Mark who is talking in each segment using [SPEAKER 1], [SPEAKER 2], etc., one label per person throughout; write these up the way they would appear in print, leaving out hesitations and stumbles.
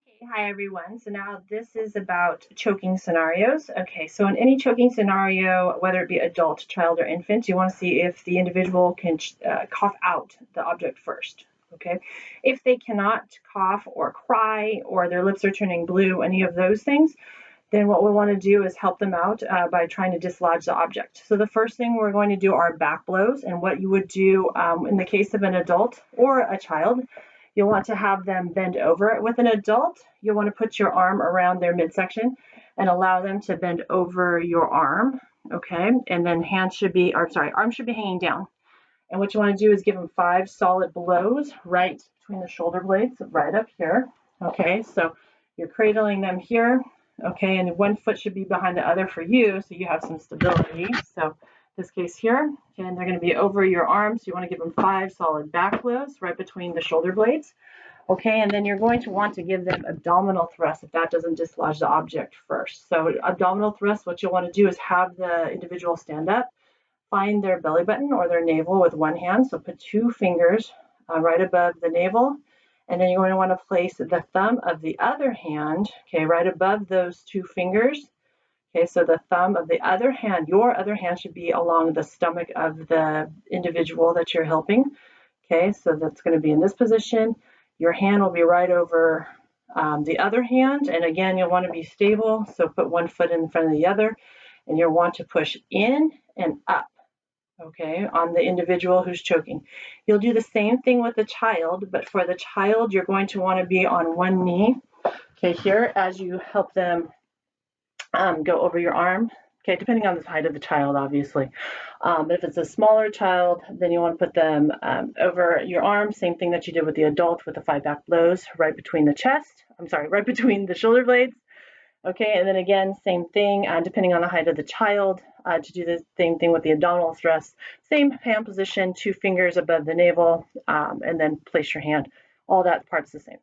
[SPEAKER 1] Okay, hi everyone. So now this is about choking scenarios. Okay, so in any choking scenario, whether it be adult, child, or infant, you want to see if the individual can cough out the object first. Okay, if they cannot cough or cry or their lips are turning blue, any of those things, then what we want to do is help them out by trying to dislodge the object. So the first thing we're going to do are back blows, and what you would do in the case of an adult or a child, you'll want to have them bend over. With an adult, you'll want to put your arm around their midsection and allow them to bend over your arm, okay? And then arm should be hanging down. And what you want to do is give them 5 solid blows right between the shoulder blades, right up here, okay? So you're cradling them here, okay? And one foot should be behind the other for you, so you have some stability. So this case here, and they're going to be over your arms. So you want to give them 5 solid back blows right between the shoulder blades. Okay, and then you're going to want to give them abdominal thrust if that doesn't dislodge the object first. So abdominal thrust, what you'll want to do is have the individual stand up, find their belly button or their navel with one hand. So put 2 fingers right above the navel, and then you're going to want to place the thumb of the other hand, okay, right above those 2 fingers. Okay, so the thumb of the other hand, your other hand should be along the stomach of the individual that you're helping. Okay, so that's going to be in this position. Your hand will be right over the other hand, and again, you'll want to be stable, so put one foot in front of the other, and you'll want to push in and up, okay, on the individual who's choking. You'll do the same thing with the child, but for the child, you're going to want to be on one knee, okay, here, as you help them go over your arm, okay, depending on the height of the child, obviously. But if it's a smaller child, then you want to put them over your arm, same thing that you did with the adult with the 5 back blows, right between the shoulder blades. Okay, and then again, same thing, depending on the height of the child, to do the same thing with the abdominal thrust. Same hand position, 2 fingers above the navel, and then place your hand. All that part's the same.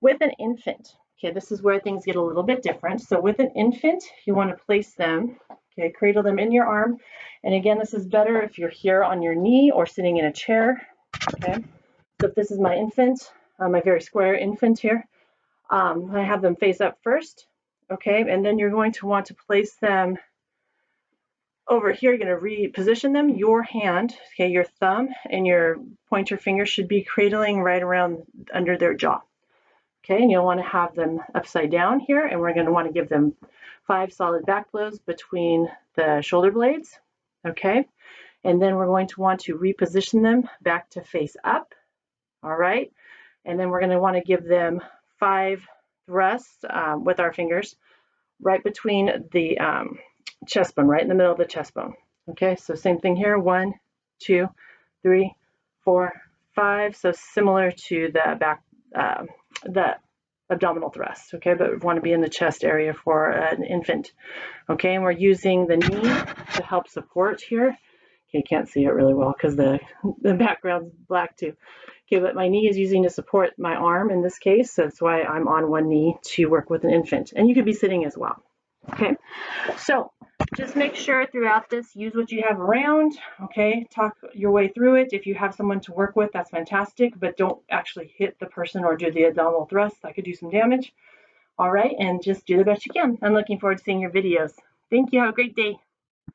[SPEAKER 1] With an infant, okay, this is where things get a little bit different. So with an infant, you want to place them, okay, cradle them in your arm. And again, this is better if you're here on your knee or sitting in a chair, okay? So if this is my infant, my very square infant here, I have them face up first, okay? And then you're going to want to place them over here. You're going to reposition them. Your hand, okay, your thumb and your pointer finger should be cradling right around under their jaw. Okay, and you'll want to have them upside down here, and we're going to want to give them 5 solid back blows between the shoulder blades. Okay, and then we're going to want to reposition them back to face up. All right, and then we're going to want to give them 5 thrusts with our fingers right between the chest bone, right in the middle of the chest bone. Okay, so same thing here, 1, 2, 3, 4, 5. So similar to the back, the abdominal thrust, okay, but we want to be in the chest area for an infant. Okay, and we're using the knee to help support here. Okay, can't see it really well because the background's black too. Okay, but my knee is using to support my arm in this case, so that's why I'm on one knee to work with an infant. And you could be sitting as well. Okay, so just make sure throughout this, use what you have around, okay? Talk your way through it. If you have someone to work with, that's fantastic, but don't actually hit the person or do the abdominal thrust. That could do some damage. All right, and just do the best you can. I'm looking forward to seeing your videos. Thank you. Have a great day.